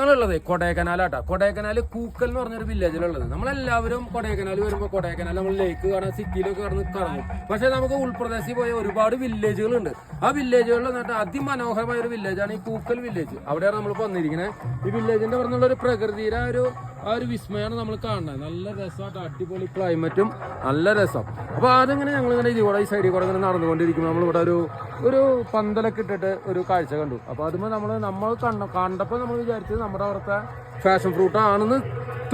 ഞങ്ങളുള്ളത് കൊടൈക്കനാലാട്ടാ. കൊടൈക്കനാല് കൂക്കൽ എന്ന് പറഞ്ഞൊരു വില്ലേജിലുള്ളത്. നമ്മളെല്ലാവരും കൊടൈക്കനാൽ വരുമ്പോൾ കൊടൈക്കനാൽ നമ്മൾ ലേക്ക് കാണാൻ സിറ്റിയിലൊക്കെ കടന്ന് കറങ്ങും. പക്ഷെ നമുക്ക് ഉൾപ്രദേശിൽ പോയ ഒരുപാട് വില്ലേജുകളുണ്ട്. ആ വില്ലേജുകളിൽ നിന്നിട്ട് അതിമനോഹരമായ ഒരു വില്ലേജാണ് ഈ കൂക്കൽ വില്ലേജ്. അവിടെയാണ് നമ്മൾ വന്നിരിക്കുന്നത്. ഈ വില്ലേജിന്റെ പറഞ്ഞുള്ള ഒരു പ്രകൃതിയുടെ ആ ഒരു വിസ്മയമാണ് നമ്മൾ കാണുന്നത്. നല്ല രസമായിട്ട്, അടിപൊളി ക്ലൈമറ്റും നല്ല രസം. അപ്പോൾ അതിങ്ങനെ ഞങ്ങളിങ്ങനെ ഇതിലൂടെ ഈ സൈഡിൽ കൂടെ ഇങ്ങനെ നടന്നുകൊണ്ടിരിക്കുമ്പോൾ നമ്മളിവിടെ ഒരു പന്തലൊക്കെ ഇട്ടിട്ട് ഒരു കാഴ്ച കണ്ടു. അപ്പോൾ അതുമ്പോൾ നമ്മൾ കണ്ടപ്പോൾ നമ്മൾ വിചാരിച്ചത് നമ്മുടെ അവിടുത്തെ ഫാഷൻ ഫ്രൂട്ട് ആണെന്ന്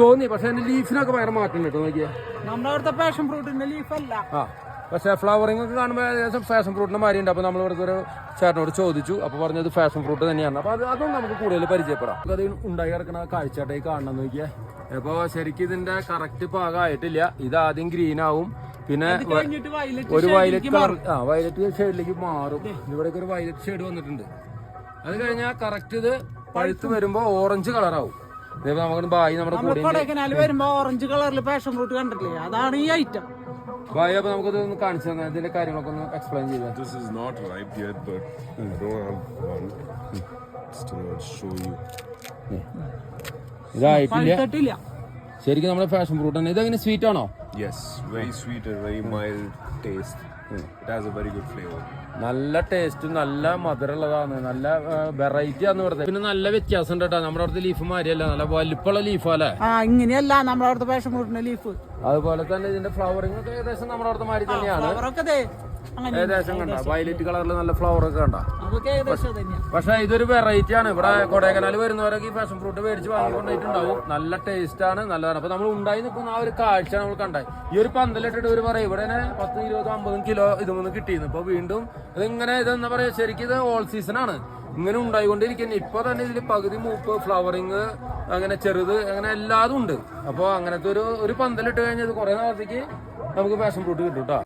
തോന്നി. പക്ഷെ അതിന്റെ ലീഫിനൊക്കെ ഭയങ്കര മാറ്റം കിട്ടും. നോക്കിയേ, നമ്മുടെ അവിടുത്തെ ഫാഷൻ ഫ്രൂട്ടിന്റെ ലീഫല്ല. പക്ഷെ ഫ്ലവറിംഗ് ഒക്കെ കാണുമ്പോൾ ഏകദേശം ഫാഷൻ ഫ്രൂട്ടിന്റെ മാതിരി ഉണ്ട്. അപ്പോൾ നമ്മൾ ഇവിടുത്തെ ഒരു ചേട്ടനോട് ചോദിച്ചു. അപ്പോൾ പറഞ്ഞത് ഫാഷൻ ഫ്രൂട്ട് തന്നെയാണ്. അപ്പോൾ അതും നമുക്ക് കൂടുതൽ പരിചയപ്പെടാം. അത് ഉണ്ടായി കിടക്കുന്ന കാഴ്ചയായിട്ടായി കാണണം. നോക്കിയാൽ ഇപ്പോൾ ശരിക്കും ഇതിന്റെ കറക്റ്റ് പാകമായിട്ടില്ല. ഇത് ആദ്യം ഗ്രീൻ ആവും, പിന്നെ ഒരു വയലറ്റ് കളർ വയലറ്റ് ഷെയ്ഡിലേക്ക് മാറും. ഇവിടേക്ക് ഒരു വയലറ്റ് ഷെയ്ഡ് വന്നിട്ടുണ്ട്. അത് കഴിഞ്ഞാൽ കറക്റ്റ് ഇത് പഴുത്ത് വരുമ്പോ ഓറഞ്ച് കളറാവും. നമുക്ക് ബായി നമ്മുടെ വരുമ്പോ ഓറഞ്ച് കളറിൽ പാഷൻ ഫ്രൂട്ട് കണ്ടിട്ടില്ലേ, അതാണ് ഈ ഐറ്റം. ബായി, അപ്പൊ നമുക്കത് ഒന്ന് കാണിച്ചു തന്നെ ഇതിന്റെ കാര്യങ്ങളൊക്കെ ഒന്ന് എക്സ്പ്ലെയിൻ ചെയ്യാം. This is not ripe yet, but I don't have one. Still I'll show you. ഇതായിട്ടില്ല. ശരിക്കും നമ്മുടെ ഫാഷൻ ഫ്രൂട്ട് തന്നെ. ഇതെങ്ങനെ സ്വീറ്റ് ആണോ? Yes, very sweet and very mild taste. It has a very good flavor. നല്ല taste, നല്ല മധുരമുള്ളതാണ്, നല്ല variety ആണെന്ന് പറഞ്ഞത്. പിന്നെ നല്ല വ്യത്യാസം ഉണ്ട് കേട്ടോ. നമ്മുടെ അവിടുത്തെ ലീഫ് മാതിരിയല്ല, നല്ല വലിപ്പമുള്ള ലീഫല്ലേ. ഇങ്ങനെയല്ല നമ്മുടെ അവിടുത്തെ പാഷൻ ഫ്രൂട്ടിന്റെ ലീഫ്. അതുപോലെ തന്നെ ഇതിന്റെ ഫ്ലവറിംഗ് ഒക്കെ ഏകദേശം നമ്മുടെ അവിടുത്തെ മാതിരി തന്നെയാണ്. ഏകദേശം കണ്ട വയലറ്റ് കളറിൽ നല്ല ഫ്ലവർ ഒക്കെ കണ്ട. പക്ഷെ ഇതൊരു വെറൈറ്റി ആണ്. ഇവിടെ കൊടൈക്കനാൽ വരുന്നവരൊക്കെ ഈ പാഷൻ ഫ്രൂട്ട് മേടിച്ച് വാങ്ങിക്കൊണ്ടിട്ടുണ്ടാവും. നല്ല ടേസ്റ്റ് ആണ്, നല്ലതാണ്. അപ്പൊ നമ്മൾ ഉണ്ടായി നിൽക്കുന്ന ആ ഒരു കാഴ്ച നമ്മൾ കണ്ടായി. ഈ ഒരു പന്തലിട്ടിട്ട് ഇവർ പറയും ഇവിടെ 10, 20, 50 കിലോ ഇതൊന്നും കിട്ടിയിരുന്നു. ഇപ്പൊ വീണ്ടും ഇതിങ്ങനെ ഇതെന്താ പറയാ, ശരിക്കും ഇത് ഓൾ സീസൺ ആണ്. ഇങ്ങനെ ഉണ്ടായിക്കൊണ്ടിരിക്കുന്നത്. ഇപ്പൊ തന്നെ ഇതിൽ പകുതി മൂപ്പ്, ഫ്ലവറിങ്, അങ്ങനെ ചെറുത്, അങ്ങനെ എല്ലാതും ഉണ്ട്. അപ്പോൾ അങ്ങനത്തെ ഒരു പന്തലിട്ട് കഴിഞ്ഞാൽ ഇത് കുറെ നാളത്തേക്ക് നമുക്ക് പാഷൻ ഫ്രൂട്ട് കിട്ടും കേട്ടോ.